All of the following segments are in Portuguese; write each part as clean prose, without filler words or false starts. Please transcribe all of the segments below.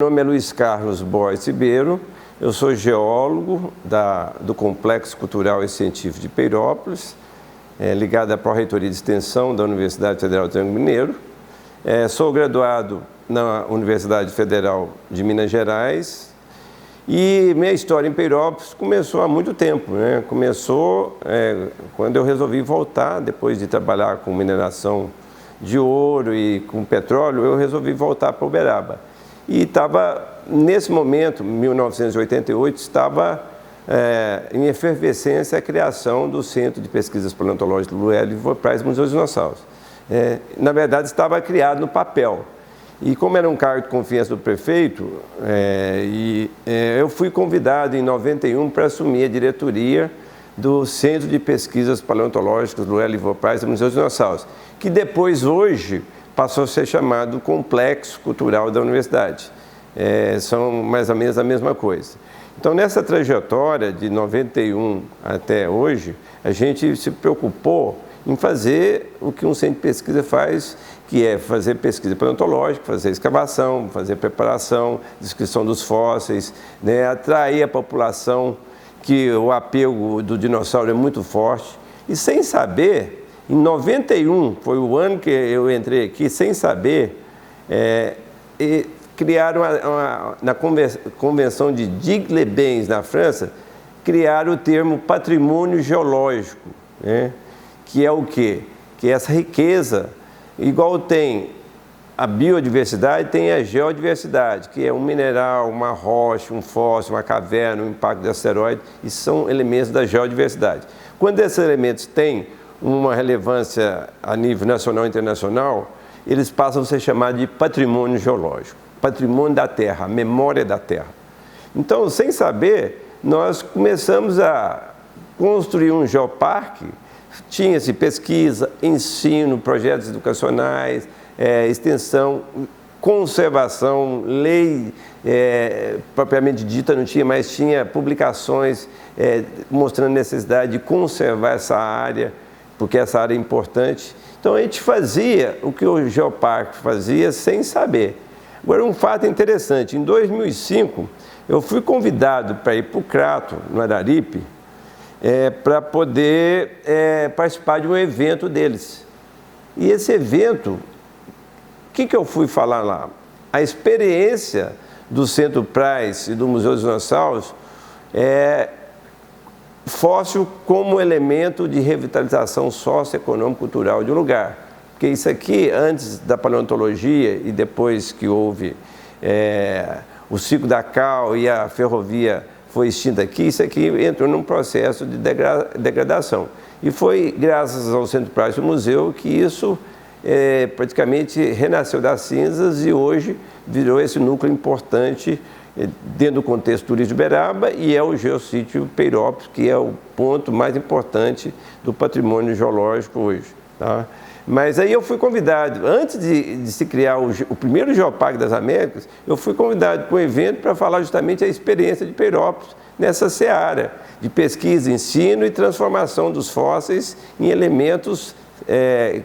Meu nome é Luiz Carlos Borges Ribeiro, eu sou geólogo do Complexo Cultural e Científico de Peirópolis, ligado à Pró-Reitoria de Extensão da Universidade Federal do Triângulo Mineiro. Sou graduado na Universidade Federal de Minas Gerais e minha história em Peirópolis começou há muito tempo, né? Começou quando eu resolvi voltar, depois de trabalhar com mineração de ouro e com petróleo, eu resolvi voltar para Uberaba. E estava, nesse momento, 1988, estava em efervescência a criação do Centro de Pesquisas Paleontológicas do Hélio Praz Museu dos Dinossauros. Na verdade, estava criado no papel. E como era um cargo de confiança do prefeito, eu fui convidado em 91 para assumir a diretoria do Centro de Pesquisas Paleontológicas do Hélio Praz Museu dos Dinossauros, que depois, hoje, passou a ser chamado Complexo Cultural da Universidade. São mais ou menos a mesma coisa. Então, nessa trajetória de 91 até hoje, a gente se preocupou em fazer o que um centro de pesquisa faz, que é fazer pesquisa paleontológica, fazer escavação, fazer preparação, descrição dos fósseis, né, atrair a população, que o apego do dinossauro é muito forte, e sem saber. Em 91, foi o ano que eu entrei aqui, sem saber, criaram, na Convenção de Digue-les-Bains, na França, criaram o termo patrimônio geológico, né? Que é o quê? Que é essa riqueza, igual tem a biodiversidade, tem a geodiversidade, que é um mineral, uma rocha, um fóssil, uma caverna, um impacto de asteroide, e são elementos da geodiversidade. Quando esses elementos têm uma relevância a nível nacional e internacional, eles passam a ser chamados de patrimônio geológico, patrimônio da Terra, a memória da Terra. Então, sem saber, nós começamos a construir um geoparque. Tinha-se pesquisa, ensino, projetos educacionais, extensão, conservação, lei propriamente dita não tinha, mas tinha publicações mostrando a necessidade de conservar essa área, porque essa área é importante. Então, a gente fazia o que o Geoparque fazia sem saber. Agora, um fato interessante, em 2005, eu fui convidado para ir para o Crato, no Araripe, para poder participar de um evento deles. E esse evento, o que eu fui falar lá? A experiência do Centro Praz e do Museu dos Dinossauros fóssil como elemento de revitalização socioeconômico-cultural de um lugar. Porque isso aqui, antes da paleontologia e depois que houve o ciclo da Cal e a ferrovia foi extinta aqui, isso aqui entrou num processo de degradação. E foi graças ao Centro Praz e Museu que isso praticamente renasceu das cinzas e hoje virou esse núcleo importante dentro do contexto turístico de Uberaba, e é o Geossítio Peirópolis, que é o ponto mais importante do patrimônio geológico hoje. Tá? Mas aí eu fui convidado, antes de se criar o primeiro Geoparque das Américas, eu fui convidado para um evento para falar justamente a experiência de Peirópolis nessa seara de pesquisa, ensino e transformação dos fósseis em elementos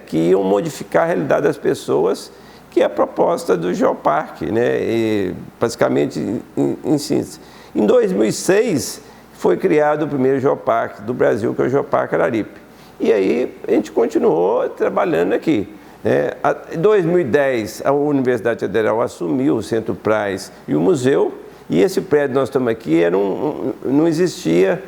que iam modificar a realidade das pessoas, que é a proposta do Geoparque, né? E, basicamente, em síntese. Em 2006, foi criado o primeiro Geoparque do Brasil, que é o Geoparque Araripe. E aí, a gente continuou trabalhando aqui. Em 2010, a Universidade Federal assumiu o Centro Praz e o museu, e esse prédio que nós estamos aqui não existia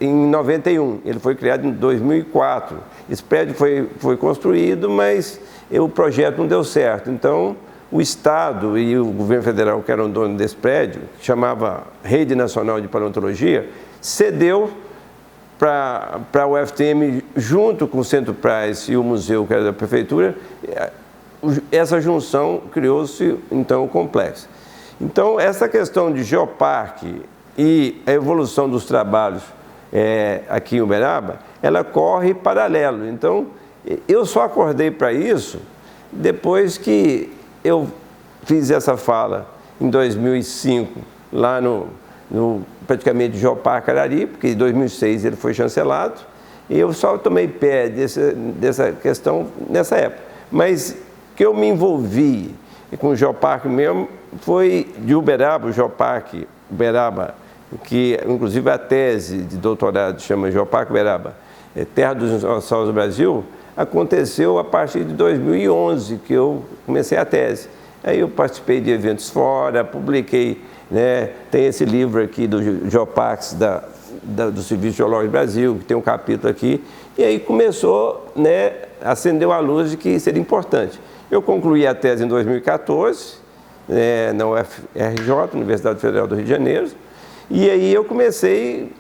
em 91, ele foi criado em 2004. Esse prédio foi construído, mas o projeto não deu certo. Então, o Estado e o governo federal, que eram dono desse prédio, que chamava Rede Nacional de Paleontologia, cedeu para a UFTM, junto com o Centro Praz e o museu, que era da prefeitura. Essa junção criou-se, então, o complexo. Então, essa questão de geoparque e a evolução dos trabalhos aqui em Uberaba, ela corre paralelo. Então, eu só acordei para isso depois que eu fiz essa fala em 2005, lá no praticamente Geoparque Araripe, porque em 2006 ele foi chancelado, e eu só tomei pé dessa questão nessa época. Mas que eu me envolvi com o Geoparque mesmo foi de Uberaba, o Geoparque Uberaba, que inclusive a tese de doutorado chama Geoparque Uberaba, Terra dos Dinossauros do Brasil, aconteceu a partir de 2011, que eu comecei a tese. Aí eu participei de eventos fora, publiquei, né, tem esse livro aqui do Geoparques do Serviço Geológico do Brasil, que tem um capítulo aqui, e aí começou, né, acendeu a luz de que seria importante. Eu concluí a tese em 2014, na UFRJ, Universidade Federal do Rio de Janeiro, e aí eu comecei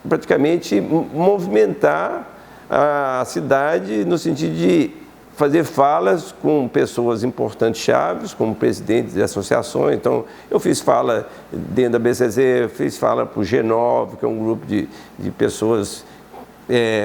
praticamente movimentar a cidade no sentido de fazer falas com pessoas importantes chaves, como presidentes de associações. Então, eu fiz fala dentro da BCZ, fiz fala para o G9, que é um grupo de pessoas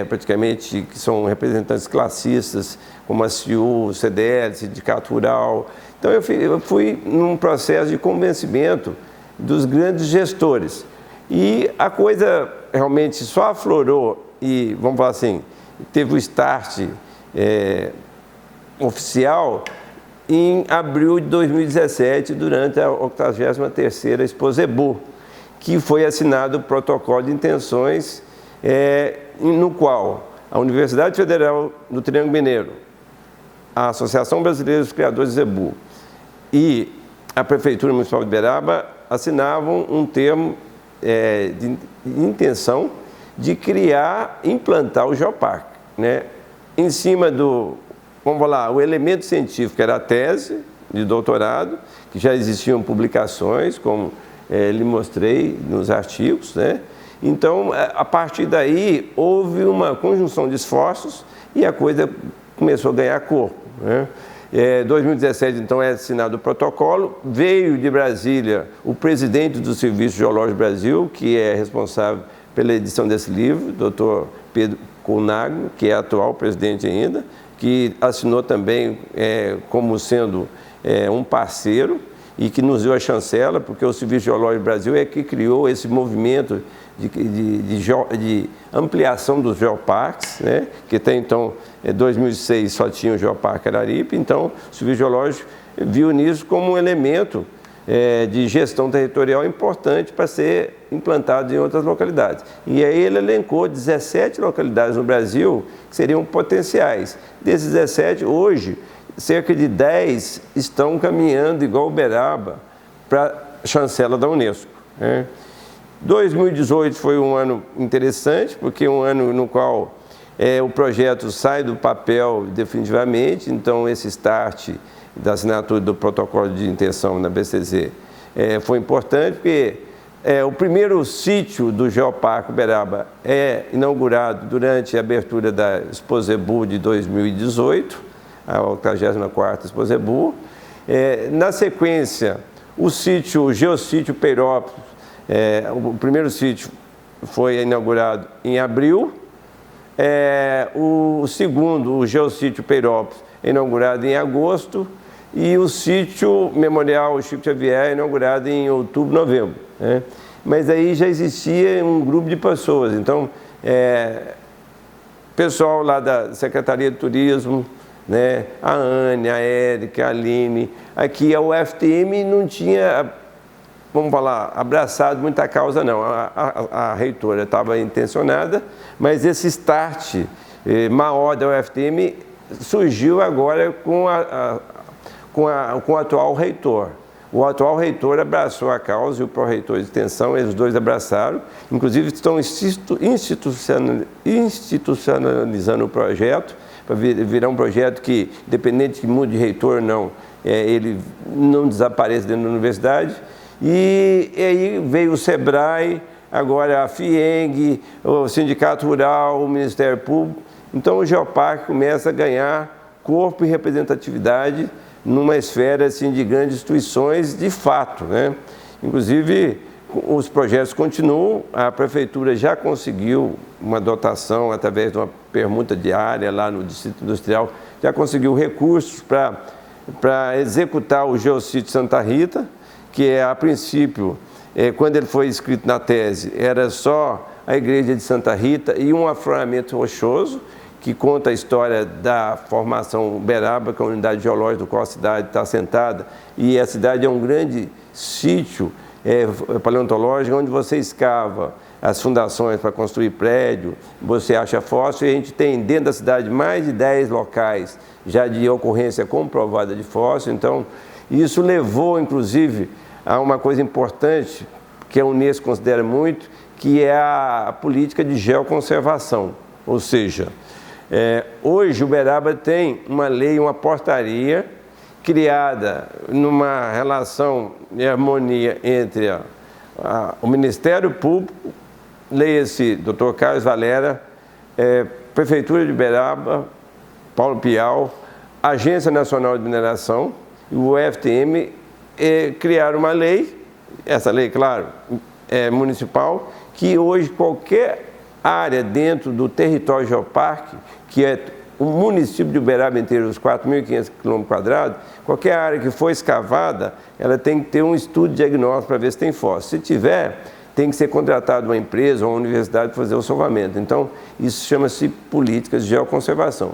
praticamente que são representantes classistas, como a CIU, o CDL, Sindicato Rural. Então, eu fui num processo de convencimento dos grandes gestores. E a coisa realmente só aflorou e, vamos falar assim, teve o start oficial em abril de 2017, durante a 83ª Expo Zebu, que foi assinado o protocolo de intenções no qual a Universidade Federal do Triângulo Mineiro, a Associação Brasileira dos Criadores de Zebu e a Prefeitura Municipal de Uberaba assinavam um termo de intenção de implantar o Geoparque, né? Em cima do, vamos falar, o elemento científico era a tese de doutorado, que já existiam publicações, como lhe mostrei nos artigos, né? Então, a partir daí, houve uma conjunção de esforços e a coisa começou a ganhar corpo, né? Em 2017, então, é assinado o protocolo. Veio de Brasília o presidente do Serviço Geológico do Brasil, que é responsável pela edição desse livro, Dr. Pedro Colnago, que é atual presidente ainda, que assinou também como sendo um parceiro e que nos deu a chancela, porque o Serviço Geológico do Brasil é que criou esse movimento de ampliação dos geoparques, né? Que até então, em 2006, só tinha o Geoparque Araripe. Então, o Serviço Geológico viu nisso como um elemento de gestão territorial importante para ser implantado em outras localidades. E aí ele elencou 17 localidades no Brasil que seriam potenciais. Desses 17, hoje, cerca de 10 estão caminhando, igual Uberaba, para a chancela da Unesco, né? 2018 foi um ano interessante, porque é um ano no qual o projeto sai do papel definitivamente. Então, esse start da assinatura do protocolo de intenção na BCZ foi importante, porque o primeiro sítio do Geoparque Uberaba é inaugurado durante a abertura da Expo Zebu de 2018, a 84ª Expo Zebu. Na sequência, o Geossítio Peirópolis, o primeiro sítio foi inaugurado em abril, o segundo, o Geossítio Peirópolis, é inaugurado em agosto, e o sítio Memorial Chico Xavier é inaugurado em outubro, novembro, né? Mas aí já existia um grupo de pessoas. Então, pessoal lá da Secretaria de Turismo, né? A Anne, a Érica, a Aline, aqui a UFTM não tinha, vamos falar, abraçado muita causa, não. A reitora estava intencionada, mas esse start maior da UFTM surgiu agora com o atual reitor. O atual reitor abraçou a causa e o pró-reitor de extensão, eles dois abraçaram. Inclusive, estão institucionalizando o projeto, para virar um projeto que, independente de mude de reitor ou não, ele não desapareça dentro da universidade. E aí veio o SEBRAE, agora a FIENG, o Sindicato Rural, o Ministério Público. Então, o Geoparque começa a ganhar corpo e representatividade numa esfera assim, de grandes instituições de fato, né? Inclusive, os projetos continuam, a Prefeitura já conseguiu uma dotação através de uma permuta diária lá no Distrito Industrial, já conseguiu recursos para executar o Geossítio Santa Rita, que a princípio, quando ele foi escrito na tese, era só a igreja de Santa Rita e um afloramento rochoso, que conta a história da formação Uberaba, que é a unidade geológica do qual a cidade está assentada, e a cidade é um grande sítio paleontológico, onde você escava as fundações para construir prédio, você acha fóssil, e a gente tem dentro da cidade mais de 10 locais já de ocorrência comprovada de fóssil. Então, isso levou, inclusive, a uma coisa importante, que a Unesco considera muito, que é a política de geoconservação. Ou seja, hoje Uberaba tem uma lei, uma portaria, criada numa relação de harmonia entre o Ministério Público, leia-se Dr. Carlos Valera, Prefeitura de Uberaba, Paulo Pial, Agência Nacional de Mineração e o FTM criaram uma lei, essa lei, claro, é municipal, que hoje qualquer área dentro do território geoparque, que é o município de Uberaba inteiro, os 4.500 km², qualquer área que for escavada, ela tem que ter um estudo de diagnóstico para ver se tem fóssil. Se tiver, tem que ser contratada uma empresa ou uma universidade para fazer o salvamento. Então, isso chama-se políticas de geoconservação.